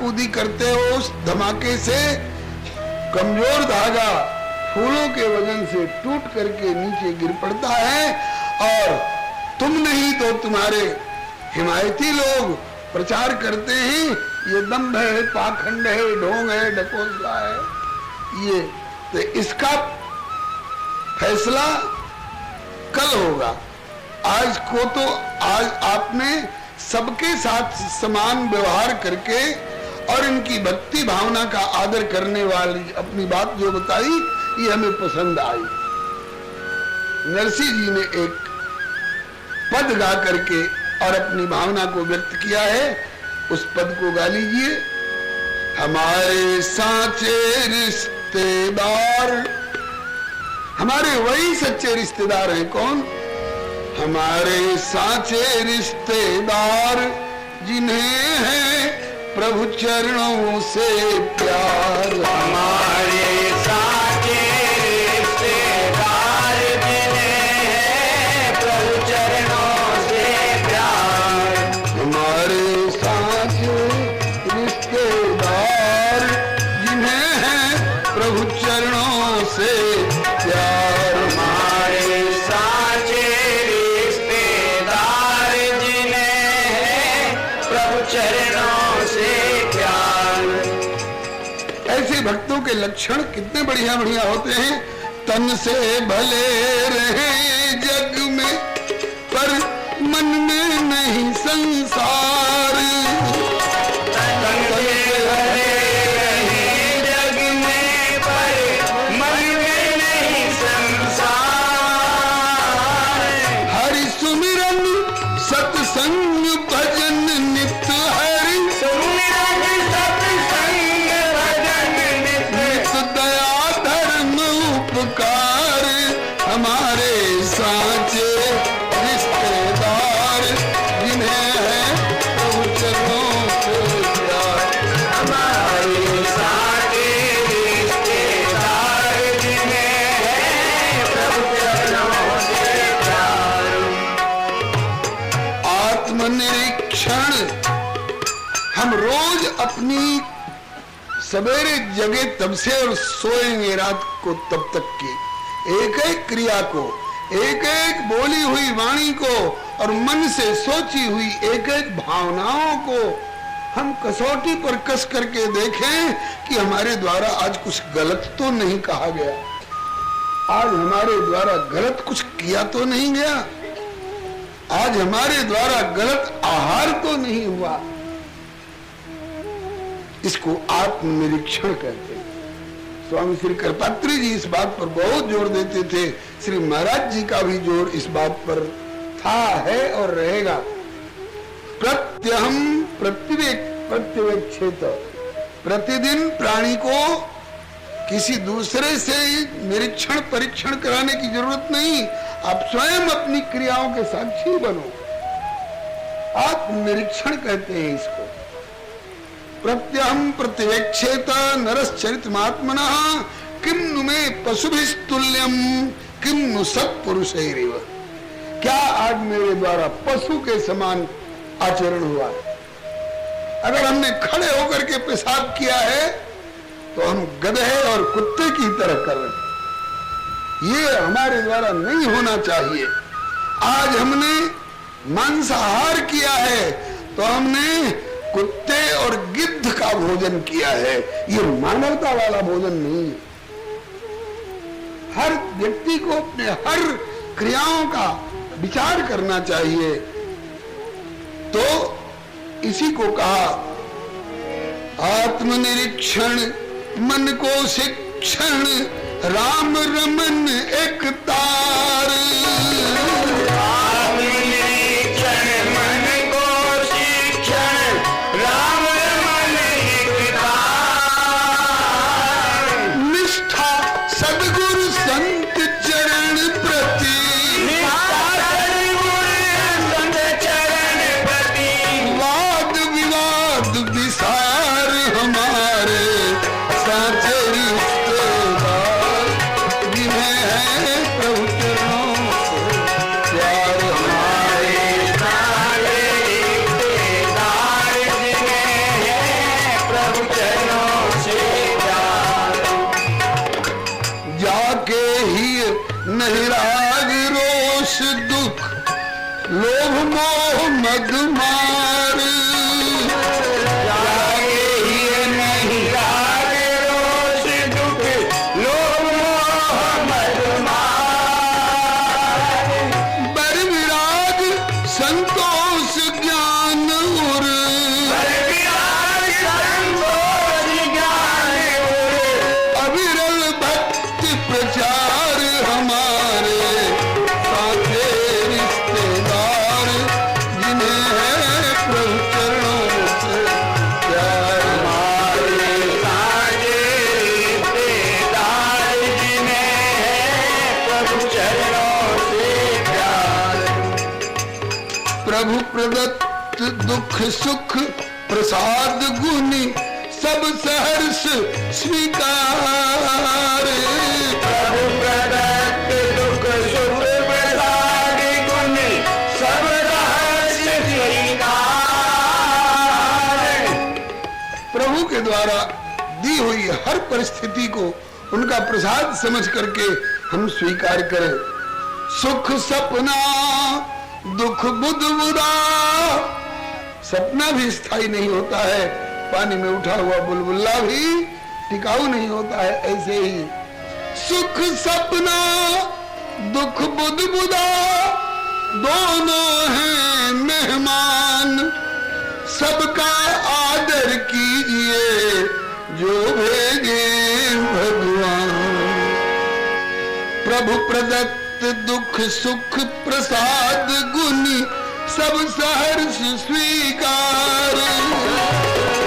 कूदी करते हो, उस धमाके से कमजोर धागा फूलों के वजन से टूट करके नीचे गिर पड़ता है, और तुम नहीं तो तुम्हारे हिमायती लोग प्रचार करते हैं ये दंभ है, पाखंड है, ढोंग है, ढकोसला है। ये तो इसका फैसला कल होगा। आज को तो आज आपने सबके साथ समान व्यवहार करके और इनकी भक्ति भावना का आदर करने वाली अपनी बात जो बताई, ये हमें पसंद आई। नरसिंह जी ने एक पद गा करके और अपनी भावना को व्यक्त किया है, उस पद को गा लीजिए। हमारे साचे रिश्तेदार, हमारे वही सच्चे रिश्तेदार हैं। कौन? हमारे साचे रिश्तेदार जिन्हें है प्रभु चरणों से प्यार। हमारे साचे रिश्तेदार जिन्हें है प्रभु चरणों से प्यार। हमारे साचे रिश्तेदार जिन्हें है प्रभु चरणों से प्यार। हमारे साचे रिश्तेदार जिन्हें है प्रभु चरणों से प्यार। ऐसे भक्तों के लक्षण कितने बढ़िया बढ़िया होते हैं। तन से भले रहे जग में पर मन में नहीं संसार। तन से भले रहे जग में पर मन में नहीं संसार। हरि सुमिरन सत्संग भजन नित्य हरि सुमिरन सत्संग भजन नित्य दया धर्म उपकार। हमारे साचे रिश्तेदार जिन्हें है प्रभु चरणों से प्यार। हमारे साचे रिश्तेदार जिन्हें है प्रभु चरणों से प्यार। आत्मनिरीक्षण, हम रोज अपनी सवेरे जगे तब से और सोएंगे रात को तब तक की एक एक क्रिया को, एक एक बोली हुई वाणी को और मन से सोची हुई एक एक भावनाओं को हम कसौटी पर कस करके देखें कि हमारे द्वारा आज कुछ गलत तो नहीं कहा गया, आज हमारे द्वारा गलत कुछ किया तो नहीं गया, आज हमारे द्वारा गलत आहार तो नहीं हुआ। इसको आत्मनिरीक्षण कहते हैं। स्वामी श्री कृपात्री जी इस बात पर बहुत जोर देते थे, श्री महाराज जी का भी जोर इस बात पर था, है और रहेगा। प्रत्यहम प्रत्यवेक्षेत, प्रतिदिन प्राणी को किसी दूसरे से निरीक्षण परीक्षण कराने की जरूरत नहीं, आप स्वयं अपनी क्रियाओं के साक्षी बनो। आत्मनिरीक्षण कहते हैं इसको। प्रत्यहम प्रतिवेक्षेत नरश्चरितमात्मनः किम नु मे पशुभिस्तुल्यम किम नु सत्पुरुषैरिव। क्या आज मेरे द्वारा पशु के समान आचरण हुआ? अगर हमने खड़े होकर के पेशाब किया है तो हम गधे और कुत्ते की तरह कर रहे हैं। ये हमारे द्वारा नहीं होना चाहिए। आज हमने मांसाहार किया है तो हमने कुत्ते और गिद्ध का भोजन किया है, ये मानवता वाला भोजन नहीं है। हर व्यक्ति को अपने हर क्रियाओं का विचार करना चाहिए। तो इसी को कहा आत्मनिरीक्षण, मन को शिक्षण, राम रमन एक तार। दुख लोभ मोह मद मार जागे ही नहीं राग रोष दुख लोभ मोह मद मार बर विराग संतोष ज्ञान उर विराग संतोष ज्ञान उर अविरल भक्ति प्रचार हमारे साथे रिश्तेदार जिन्हें है प्रभु चरणों से प्यार हमारे साजे रिश्तेदार जिन्हें है प्रभु चरणों से प्यार प्रभु प्रदत्त दुख सुख प्रसाद गुनी सब सहर्ष स्वीकार प्रभु प्रदत्त दुख सुख प्रसाद गुण सब रहस्य स्वीकार प्रभु के द्वारा दी हुई हर परिस्थिति को उनका प्रसाद समझ करके हम स्वीकार करें। सुख सपना दुख बुध बुदा सपना भी स्थायी नहीं होता है, पानी में उठा हुआ बुलबुल्ला भी टिकाऊ नहीं होता है। ऐसे ही सुख सपना दुख बुध बुदा दोनों हैं मेहमान सबका आदर कीजिए जो भेजे भगवान। प्रभु प्रदत्त दुख सुख प्रसाद गुनी सब सहर्ष स्वीकार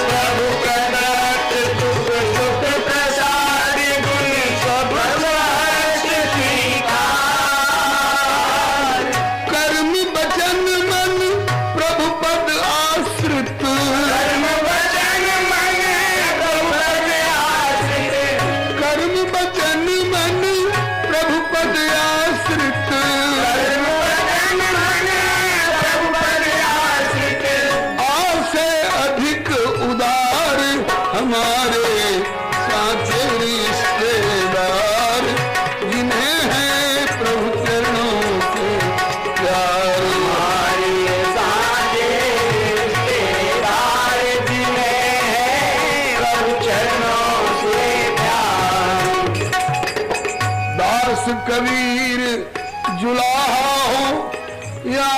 प्रभु प्रदत्त दुख सुख प्रसाद गुण सब रहस्य स्वीकार कर्म वचन मन प्रभु पद आश्रित कर्म वचन मन प्रभु पद आश्रित कर्म वचन मन प्रभु पद आश्रित कर्म वचन मन प्रभु पद आश्रित आसे अधिक उदार हमारे साचे रिश्तेदार जिन्हें है प्रभु चरणों से प्यार हमारे साजे रिश्तेदार जिन्हें है प्रभु चरणों से प्यार दास कबीर जुलाहा हो या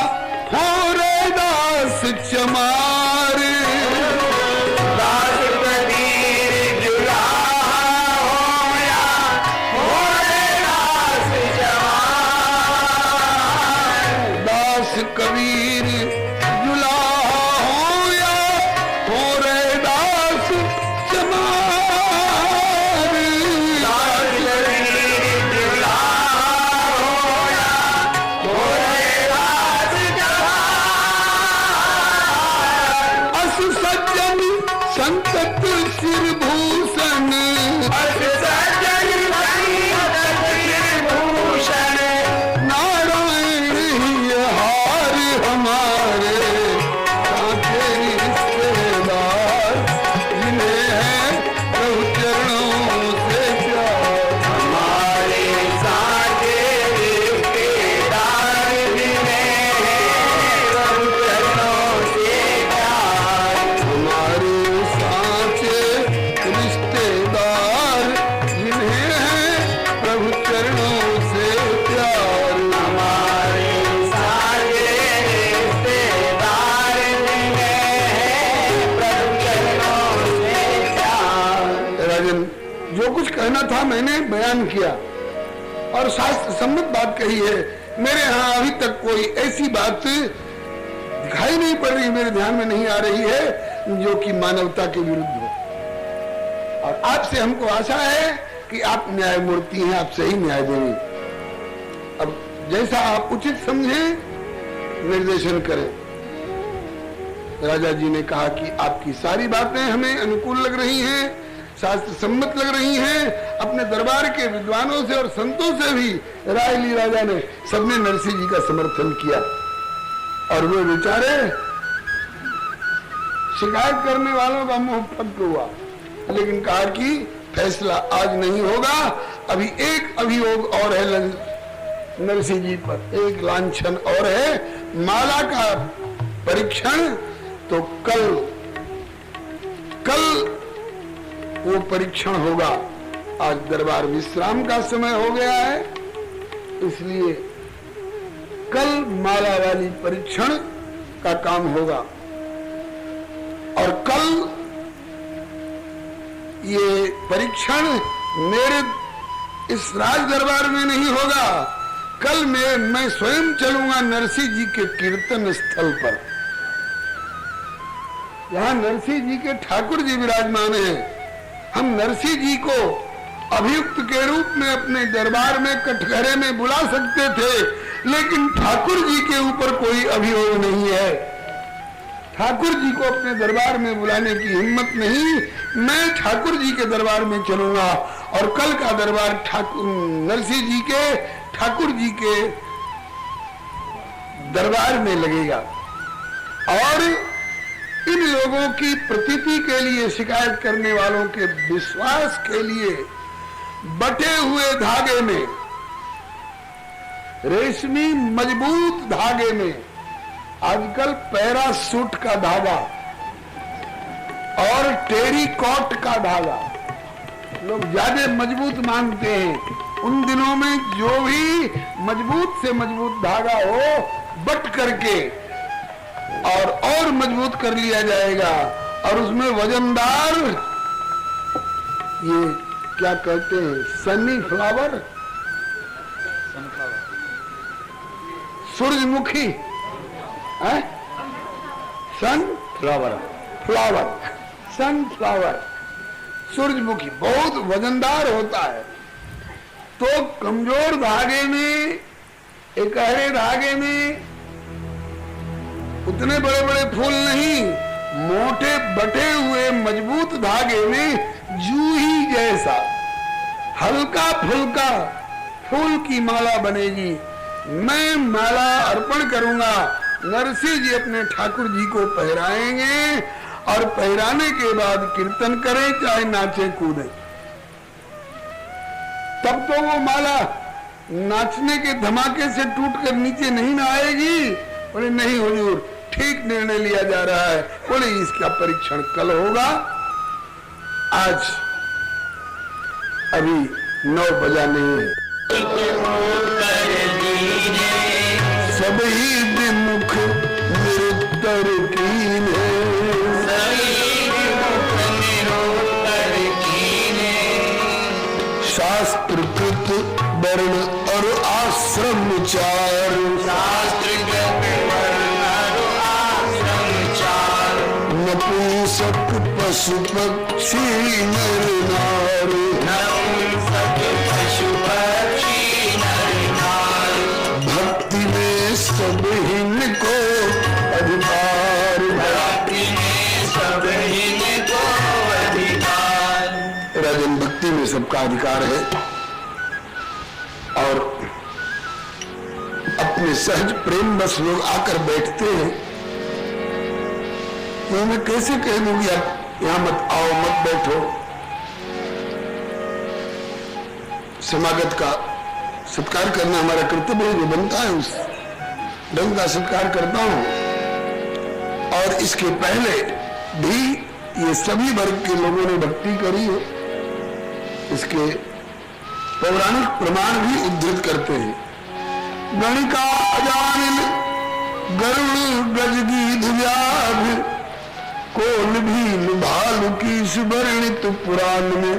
हो रे दास चमार दास कबीर जुलाहा हो या हो रे दास जवान दास कबीर जुलाहा हो या हो रे दास चमार दास कबीर जुलाहा हो या हो रे दास जवान अस सज्जन संतत सिर भूषण अस सज्जन संतत भूषण नारायण ही हार हमारे साथे रिश्तेदार जिन्हें है प्रभु चरणों से प्यार हमारे साजे रिश्तेदार जिन्हें है प्रभु चरणों से प्यार हमारे साचे रिश्तेदार जिन्हें है प्रभु चरणों से प्यार हमारे साजे रिश्तेदार जिन्हें है प्रभु चरणों से प्यार राजन जो कुछ कहना था मैंने बयान किया और शास्त्र सम्मत बात कही है। मेरे यहाँ अभी तक कोई ऐसी बात दिखाई नहीं पड़ रही, मेरे ध्यान में नहीं आ रही है जो कि मानवता के विरुद्ध हो। और आपसे हमको आशा है कि आप न्यायमूर्ति हैं, आप सही न्याय देंगे। अब जैसा आप उचित समझें निर्देशन करें। राजा जी ने कहा कि आपकी सारी बातें हमें अनुकूल लग रही हैं, शास्त्र सम्मत लग रही हैं। अपने दरबार के विद्वानों से और संतों से भी राय ली राजा ने, सबने नरसिंह जी का समर्थन किया। और वो बेचारे शिकायत करने वालों का मुंह फट हुआ, लेकिन कहा कि फैसला आज नहीं होगा, अभी एक अभियोग और है नरसिंह जी पर। एक लांछन और है माला का परीक्षण, तो कल वो परीक्षण होगा। आज दरबार विश्राम का समय हो गया है, इसलिए कल माला वाली परीक्षण का काम होगा। और कल ये परीक्षण मेरे इस राज दरबार में नहीं होगा, कल मैं स्वयं चलूंगा नरसिंह जी के कीर्तन स्थल पर। यहाँ नरसिंह जी के ठाकुर जी विराजमान हैं। हम नरसिंह जी को अभियुक्त के रूप में अपने दरबार में कटघरे में बुला सकते थे, लेकिन ठाकुर जी के ऊपर कोई अभियोग नहीं है। ठाकुर जी को अपने दरबार में बुलाने की हिम्मत नहीं। मैं ठाकुर जी के दरबार में चलूंगा और कल का दरबार नरसिंह जी के ठाकुर जी के दरबार में लगेगा। और इन लोगों की प्रतीति के लिए, शिकायत करने वालों के विश्वास के लिए बटे हुए धागे में, रेशमी मजबूत धागे में, आजकल पैरासूट का धागा और टेरीकॉट का धागा लोग ज्यादा मजबूत मानते हैं। उन दिनों में जो भी मजबूत से मजबूत धागा हो बट करके और मजबूत कर लिया जाएगा, और उसमें वजनदार, ये क्या कहते हैं, सनी फ्लावर, सूरजमुखी, सनफ्लावर, सनफ्लावर, सूरजमुखी बहुत वजनदार होता है। तो कमजोर धागे में, एकहरे धागे में उतने बड़े बड़े फूल नहीं, मोटे बटे हुए मजबूत धागे में जूही जैसा हल्का फुल्का फूल की माला बनेगी। मैं माला अर्पण करूंगा, नरसिंह जी अपने ठाकुर जी को पहराएंगे और पहराने के बाद कीर्तन करें, चाहे नाचे कूदें। तब तो वो माला नाचने के धमाके से टूटकर नीचे नहीं ना आएगी। बोले नहीं हुजूर, ठीक निर्णय लिया जा रहा है। बोले इसका परीक्षण कल होगा, आज अभी 9 बजा नहीं है। सब ही विमुख निरुत्तर कीने, शास्त्र कृत वर्ण और आश्रम चार, नपुंसक पशु पक्षी नर नारी, भक्ति में सब इनको अधिकार, राजन भक्ति में सबका अधिकार है। और अपने सहज प्रेम बस लोग आकर बैठते हैं, तो मैं कैसे कह दूंगी आप यहां मत आओ, मत बैठो। समागत का सत्कार करना हमारा कर्तव्य है, जो बनता है उस ढंग का सत्कार करता हूं। और इसके पहले भी ये सभी वर्ग के लोगों ने भक्ति करी है, इसके पौराणिक प्रमाण भी उद्धृत करते हैं। गणिका अजामिल गरुड़ गजगीध व्याघ्र, कोल भील भालु की सुवर्णित पुराण में,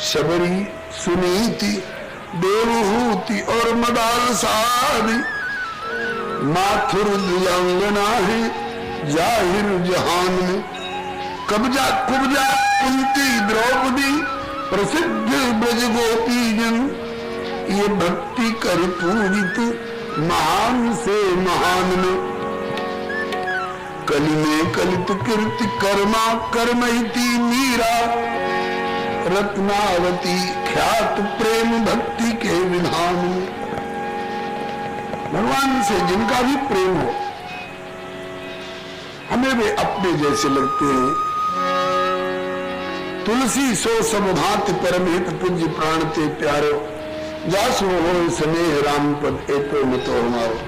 सबरी सुनीति देवहूति और मदाल साधि, माथुर दियांगना है जाहिर जहान में, कब्जा कुब्जा कुंती द्रौपदी प्रसिद्ध ब्रज गोपी जन, ये भक्ति कर पूजित महान से महान में, कलि में कलित कीर्ति कर्मा कर्महिति मीरा, रत्नावती ख्यात प्रेम भक्ति के विधान में। भगवान से जिनका भी प्रेम हो, हमें वे अपने जैसे लगते हैं। तुलसी सो सब भांति परमहित पूज्य प्राण ते प्यारो, जासो हो स्नेह राम पद एको मतो हमारो।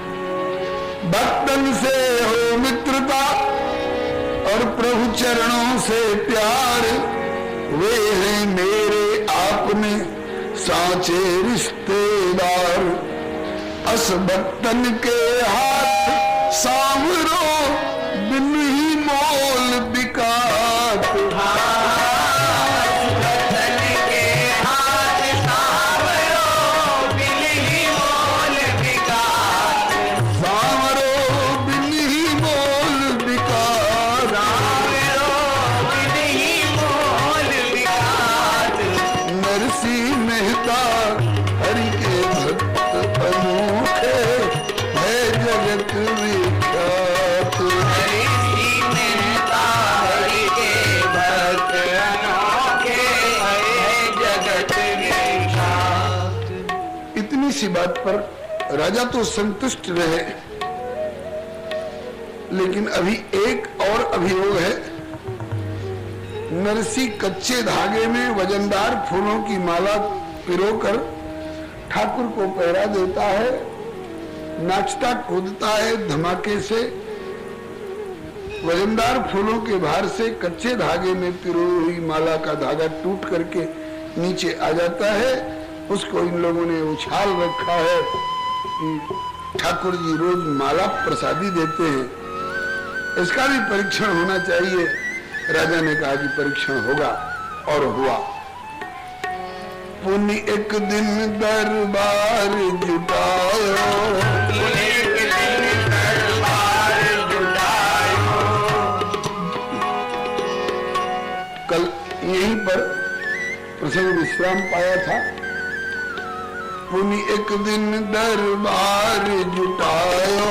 भक्तन से हो मित्रता और प्रभु चरणों से प्यार, वे हैं मेरे आपने साचे रिश्तेदार। अस भक्तन के हाथ सांवरो बिन ही मोल बिकात। इसी बात पर राजा तो संतुष्ट रहे, लेकिन अभी एक और अभियोग है। नरसी कच्चे धागे में वजनदार फूलों की माला पिरोकर ठाकुर को पहरा देता है, नाचता कूदता है धमाके से। वजनदार फूलों के भार से कच्चे धागे में पिरोई हुई माला का धागा टूट करके नीचे आ जाता है। उसको इन लोगों ने उछाल रखा है कि ठाकुर जी रोज माला प्रसादी देते हैं, इसका भी परीक्षण होना चाहिए। राजा ने कहा कि परीक्षण होगा, और हुआ। पुण्य एक दिन दरबार जुटायो, कल यहीं पर प्रसंग विश्राम पाया था। पुनि एक दिन दरबार जुटायो,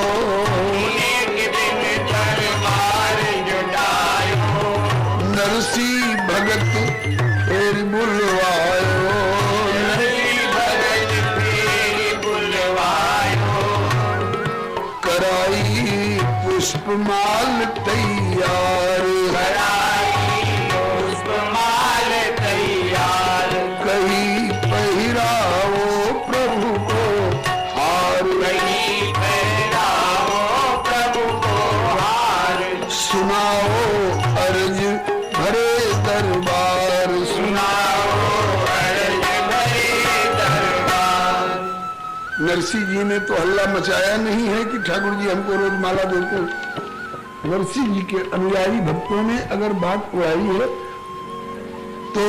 नरसी भगत फेर बुलवायो, कराई पुष्पमाल तैयार, कही पहिराओ प्रभु को हार, सुनाओ अर्ज भरे दरबार, नरसी जी ने तो हल्ला मचाया नहीं है कि ठाकुर जी हमको रोज माला देते। नरसी जी के अनुयायी भक्तों ने अगर बात उड़ाई है तो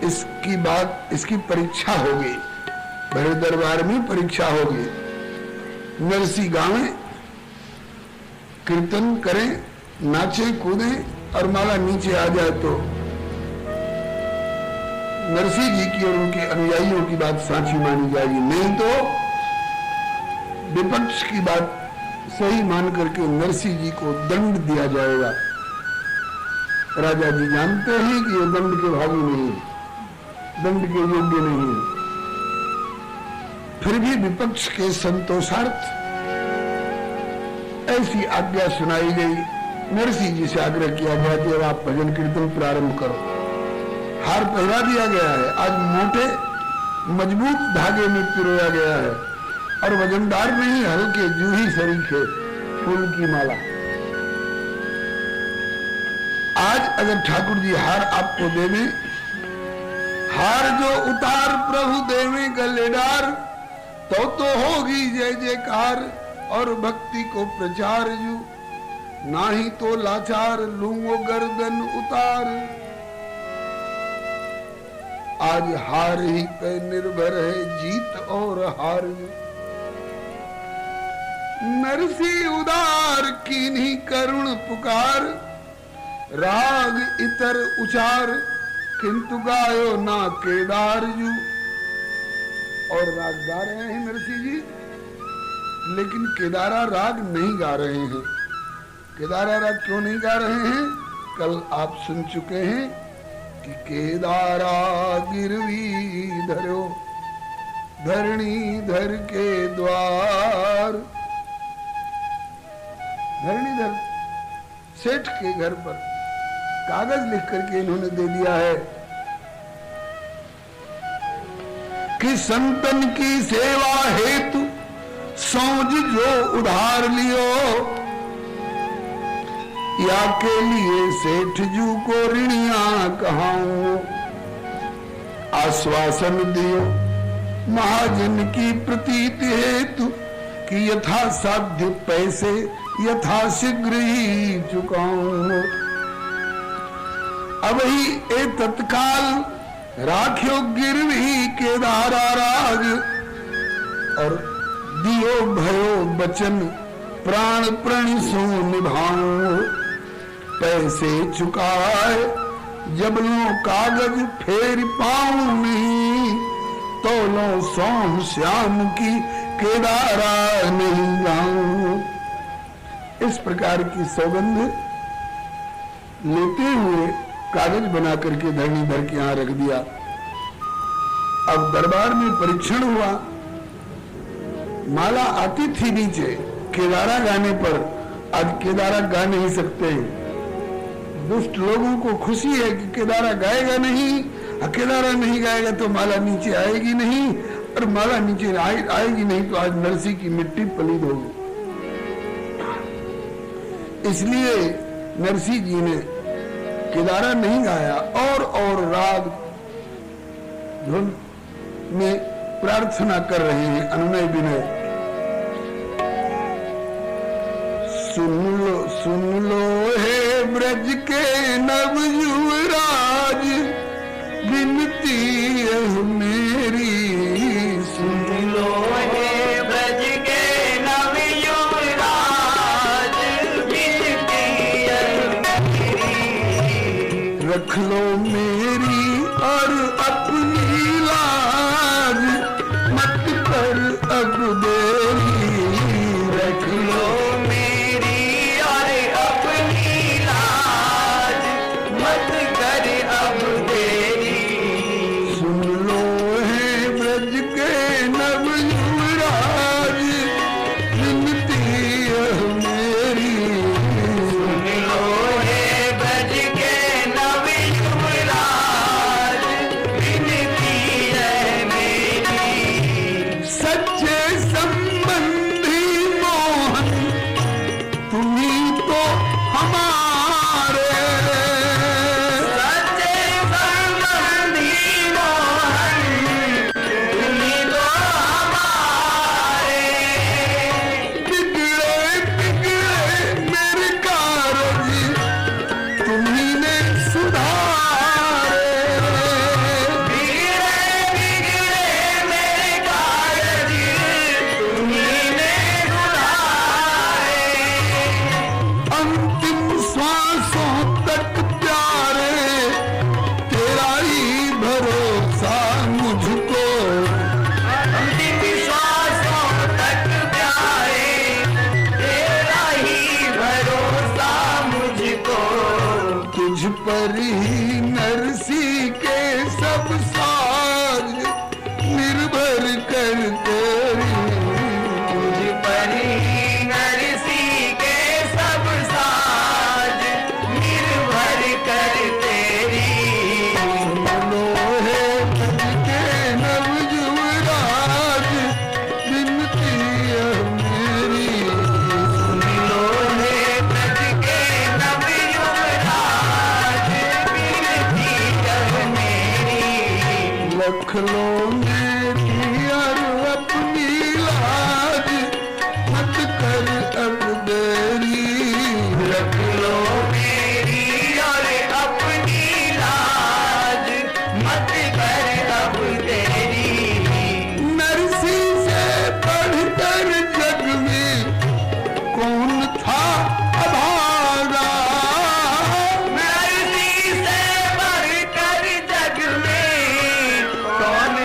इसकी परीक्षा होगी, भरे दरबार में परीक्षा होगी। नरसी गावें, कीर्तन करें, नाचे कूदें और माला नीचे आ जाए तो नरसी जी की और उनके अनुयायियों की बात साची मानी जाएगी, नहीं तो विपक्ष की बात सही मान करके नरसी जी को दंड दिया जाएगा। राजा जी जानते हैं कि ये दंड के भागी नहीं है, दंड के योग्य नहीं है, फिर भी विपक्ष के संतोषार्थ ऐसी आज्ञा सुनाई गई। नरसी जी से आग्रह किया गया कि अब आप भजन कीर्तन प्रारंभ करो। हार पहरा दिया गया है, आज मोटे मजबूत धागे में पिरोया गया है और वजनदार नहीं, हल्के जूही सरीखे फूल की माला। आज अगर ठाकुर जी हार आपको देवे, हार जो उतार प्रभु देवे गले डार, तो होगी जय जयकार और भक्ति को प्रचार जू, नाही तो लाचार लूंगो गर्दन उतार। आज हार ही पे निर्भर है जीत और हार जू, नरसी उदार कीन्ही करुण पुकार, राग इतर उचार किंतु गायो ना केदार जू। और राग गा रहे हैं नरसी जी, लेकिन केदारा राग नहीं गा रहे हैं। केदारा राग क्यों नहीं गा रहे हैं? कल आप सुन चुके हैं कि केदारा गिरवी धरो धरणीधर के द्वार। धरणीधर सेठ के घर पर कागज लिख करके इन्होंने दे दिया है कि संतन की सेवा हेतु सौज जो उधार लियो, या के लिए सेठ जू को ऋणिया कहाऊं। आश्वासन दियो महाजन की प्रतीति हेतु कि यथा साध्य पैसे यथा शीघ्र ही चुकाऊं। अब ही ए तत्काल राख्यो गिरवी केदारा राज, और दियो भयो बचन प्राण प्रण सो निभाऊं। पैसे चुकाए जब लो कागज फेर पाऊं नहीं, तो लो सोम श्याम की केदारा नहीं जाऊं। इस प्रकार की सौगंध लेते हुए कागज बना करके धरणीधर के यहां रख दिया। अब दरबार में परीक्षण हुआ, माला आती थी नीचे केदारा गाने पर, आज केदारा गा नहीं सकते। दुष्ट लोगों को खुशी है कि केदारा गाएगा नहीं, केदारा नहीं गाएगा तो माला नीचे आएगी नहीं, और माला नीचे आएगी नहीं तो आज नरसी की मिट्टी पलीद होगी। इसलिए नरसी जी ने केदारा नहीं गाया, और राग धुन में प्रार्थना कर रहे हैं अनुनय विनय। सुन लो हे ब्रज के नव युवराज, विनती है मेरी। सुन लो हे ब्रज के नव युवराज, विनती है मेरी। रख लो मेरी और अपनी लाज, मत कर अब देरी। रख लो मेरी और अपनी लाज, मत कर अब देरी। सुन लो है ब्रज के नव युवराज, विनती है मेरी। सुन लो हे ब्रज के नव युवराज, विनती है मेरी। सच्चे संबंधी मोहन तुम्ही तो हमारे, सच्चे संबंधी मोहन तुम्ही तो हमारे। बिगड़े बिगड़े मेरे कारज तुम्ही ने सुधारे। बिगड़े बिगड़े मेरे कारज तुम्ही ने सुधारे। अंतिम श्वासों तक प्यारे तेरा ही भरोसा मुझको। अंतिम श्वासों तक प्यारे तेरा ही भरोसा मुझको। तुझ पर ही नरसी के सब साज निर्भर कर तेरी। तुझ पर ही नरसी के सब साज निर्भर कर तेरी। सुनो है ब्रज के नव युवराज, विनती है मेरी। सुन लो हे ब्रज के नव युवराज, विनती है मेरी। रख लो मेरी और अपनी लाज, मत कर अब देरी। रख लो मेरी और अपनी लाज, मत कर अब तेरी। नरसी से बढ़कर जग में कौन था अभागा। नरसी से बढ़कर जग में कौन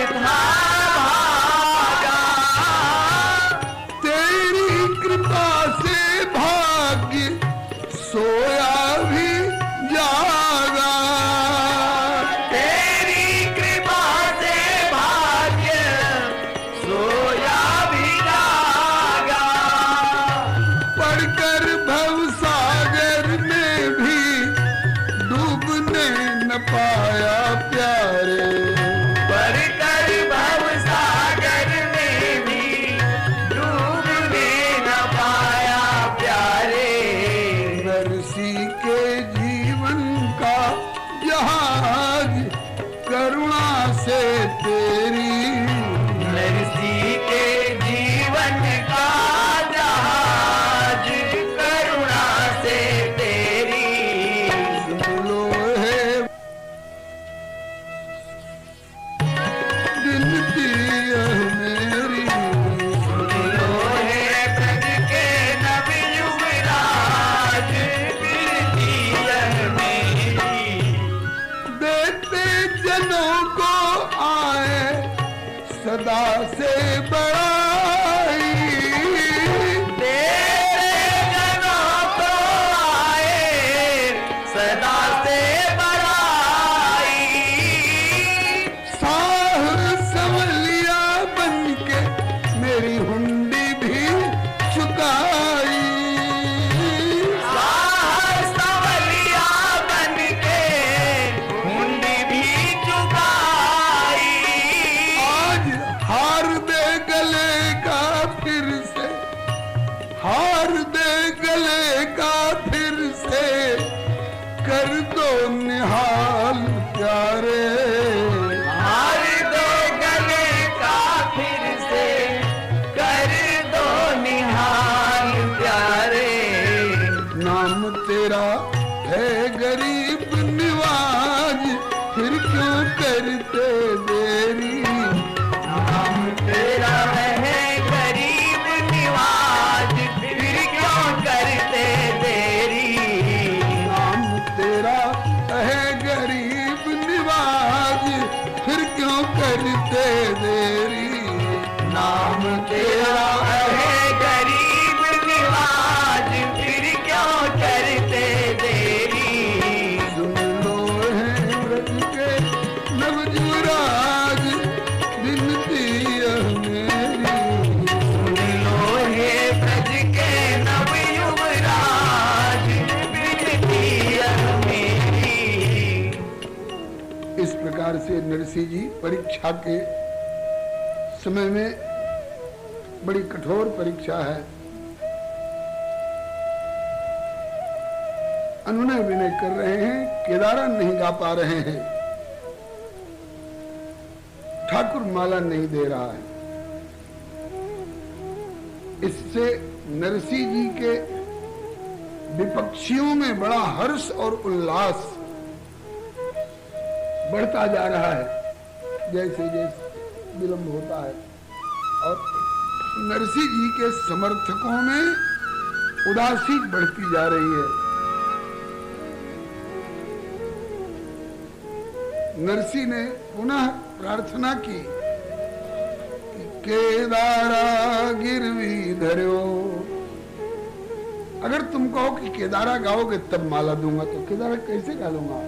हार दे गले का फिर से कर दो निहाल प्यारे, हार दे गले का फिर से कर दो निहाल प्यारे। नाम तेरा है गरीब निवाज, फिर क्यों करते देरी। नाम तेरा है गरीब निवाज, फिर क्यों करते देरी। नाम तेरा है गरीब निवाज, फिर क्यों करते देरी। नाम तेरा है गरीब निवाज, फिर क्यों करते देरी। सुन लो है व्रज के नवजुराज, विनती यह मेरी। सुन लो हे ब्रज के नव युवराज, विनती यह मेरी। इस प्रकार से नरसिंह जी परीक्षा के समय में, बड़ी कठोर परीक्षा है, अनुनय विनय कर रहे हैं, केदारा नहीं गा पा रहे हैं, ठाकुर माला नहीं दे रहा है। इससे नरसिंह जी के विपक्षियों में बड़ा हर्ष और उल्लास बढ़ता जा रहा है, जैसे जैसे विलंब होता है। और नरसिंह जी के समर्थकों में उदासी बढ़ती जा रही है। नरसिंह ने पुनः प्रार्थना की कि केदारा गिरवी धरो। अगर तुम कहो कि केदारा गाओगे तब माला दूंगा, तो केदारा कैसे गा दूंगा?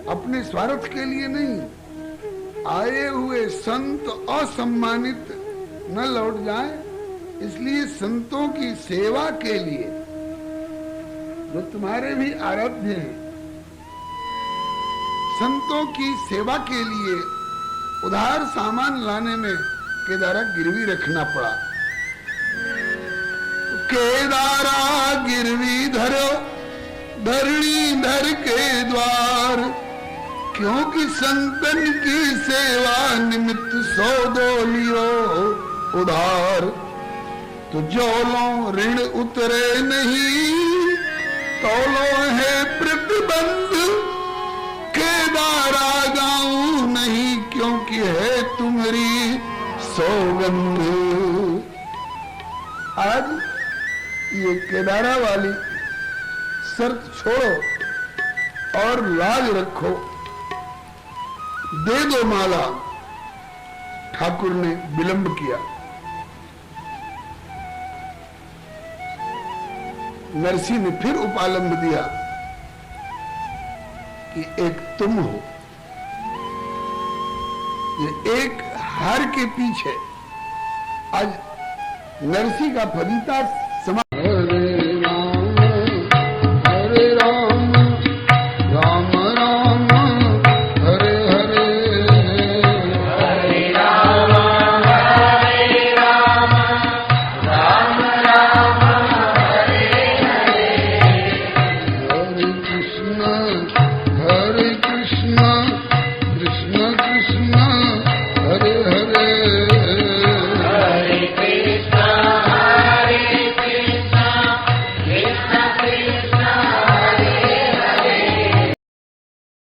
अपने स्वार्थ के लिए नहीं, आए हुए संत असम्मानित न लौट जाएं, इसलिए संतों की सेवा के लिए, जो तुम्हारे भी आराध्य हैं, संतों की सेवा के लिए उधार सामान लाने में केदारा गिरवी रखना पड़ा। केदारा गिरवी धरो धरणी धर के द्वार, क्योंकि संतन की सेवा निमित्त सौदो लियो उधार। तो जो लो ऋण उतरे नहीं, तो लो है प्रतिबंध, केदारा गाऊं नहीं, क्योंकि है तुम्हारी सौगंध। आज ये केदारा वाली शर्त छोड़ो और लाज रखो, दे दो माला। ठाकुर ने विलंब किया। नरसिंह ने फिर उपालंब दिया कि एक तुम हो, ये एक हार के पीछे। आज नरसिंह का फलिता समा। हरे राम राम राम हरे हरे, हरे राम राम राम हरे हरे। हरे कृष्ण कृष्ण कृष्ण हरे हरे, हरे कृष्ण कृष्ण कृष्ण